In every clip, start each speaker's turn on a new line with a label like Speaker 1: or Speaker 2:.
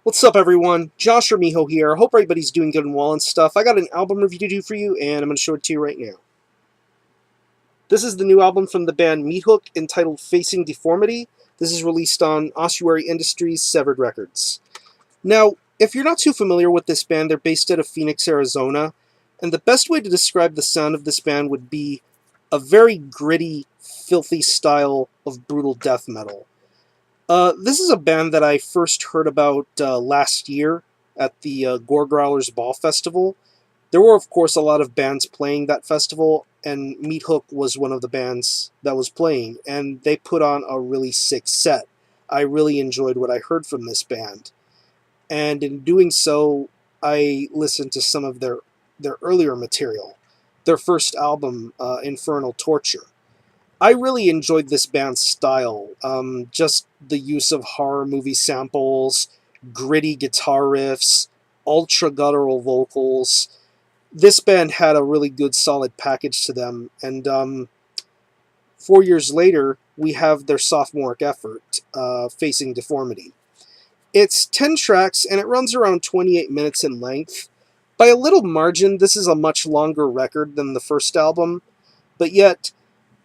Speaker 1: What's up, everyone? Josh or Miho here. Hope everybody's doing good and well and stuff. I got an album review to do for you, and I'm going to show it to you right now. This is the new album from the band Meathook entitled Facing Deformity. This is released on Ossuary Industries, Severed Records. Now, if you're not too familiar with this band, they're based out of Phoenix, Arizona, and the best way to describe the sound of this band would be a very gritty, filthy style of brutal death metal. This is a band that I first heard about last year at the Gore Growlers Ball Festival. There were, of course, a lot of bands playing that festival, and Meathook was one of the bands that was playing, and they put on a really sick set. I really enjoyed what I heard from this band, and in doing so, I listened to some of their earlier material, their first album, Infernal Torture. I really enjoyed this band's style. Just the use of horror movie samples, gritty guitar riffs, ultra guttural vocals. This band had a really good, solid package to them. And 4 years later, we have their sophomoric effort, Facing Deformity. It's 10 tracks, and it runs around 28 minutes in length. By a little margin, this is a much longer record than the first album, but yet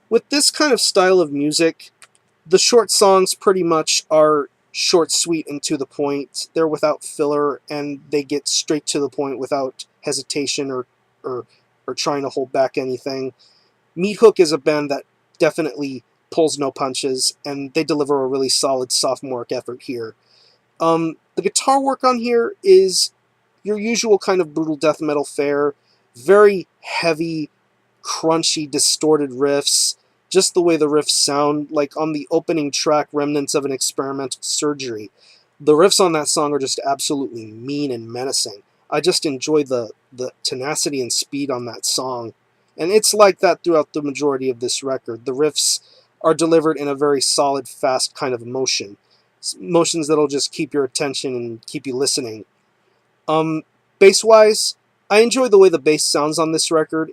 Speaker 1: with this kind of style of music, the short songs pretty much are short, sweet, and to the point. They're without filler, and they get straight to the point without hesitation or, or trying to hold back anything. Meathook is a band that definitely pulls no punches, and they deliver a really solid sophomoric effort here. The guitar work on here is your usual kind of brutal death metal fare, very heavy, crunchy, distorted riffs, just the way the riffs sound, like on the opening track, Remnants of an Experimental Surgery. The riffs on that song are just absolutely mean and menacing. I just enjoy the tenacity and speed on that song. And it's like that throughout the majority of this record. The riffs are delivered in a very solid, fast kind of motion. Motions that'll just keep your attention and keep you listening. Bass-wise, I enjoy the way the bass sounds on this record.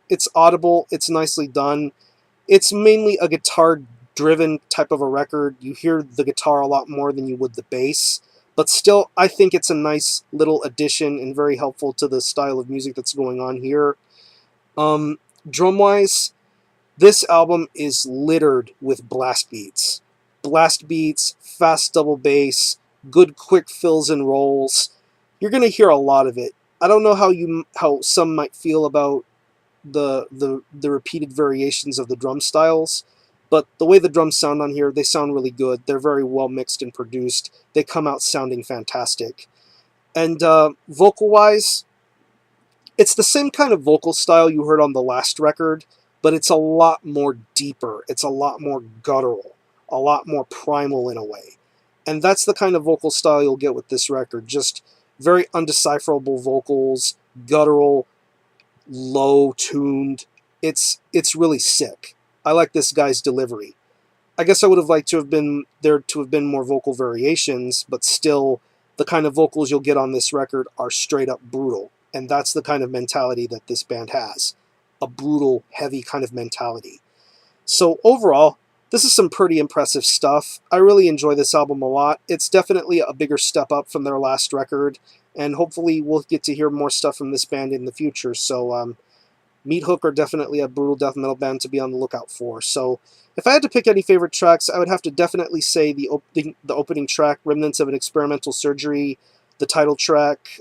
Speaker 1: It's audible, it's nicely done. It's mainly a guitar-driven type of a record. You hear the guitar a lot more than you would the bass, but still, I think it's a nice little addition and very helpful to the style of music that's going on here. Drum-wise, this album is littered with blast beats. Blast beats, fast double bass, good quick fills and rolls. You're going to hear a lot of it. I don't know how some might feel about the repeated variations of the drum styles, but the way the drums sound on here, they sound really good. They're very well mixed and produced. They come out sounding fantastic. And vocal-wise, it's the same kind of vocal style you heard on the last record, but it's a lot more deeper. It's a lot more guttural, a lot more primal in a way. And that's the kind of vocal style you'll get with this record. Just very undecipherable vocals, guttural, low-tuned. It's really sick. I like this guy's delivery. I guess I would have liked to have been more vocal variations, but still, the kind of vocals you'll get on this record are straight up brutal. And that's the kind of mentality that this band has. A brutal, heavy kind of mentality. So overall, this is some pretty impressive stuff. I really enjoy this album a lot. It's definitely a bigger step up from their last record, and hopefully we'll get to hear more stuff from this band in the future. So Meathook are definitely a brutal death metal band to be on the lookout for. So if I had to pick any favorite tracks, I would have to definitely say the opening track, Remnants of an Experimental Surgery, the title track,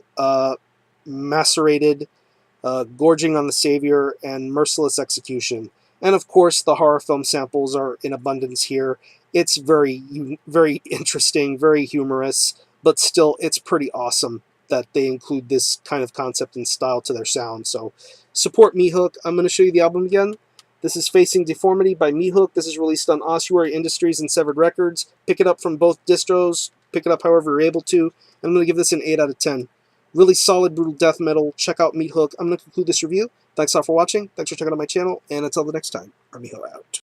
Speaker 1: Macerated, Gorging on the Savior, and Merciless Execution. And of course, the horror film samples are in abundance here. It's very interesting, very humorous, but still, it's pretty awesome that they include this kind of concept and style to their sound. So support Meathook. I'm going to show you the album again. This is Facing Deformity by Meathook. This is released on Ossuary Industries and Severed Records. Pick it up from both distros. Pick it up however you're able to. I'm going to give this an 8 out of 10. Really solid, brutal death metal. Check out Meathook. I'm going to conclude this review. Thanks all for watching. Thanks for checking out my channel. And until the next time, I'm Miho out.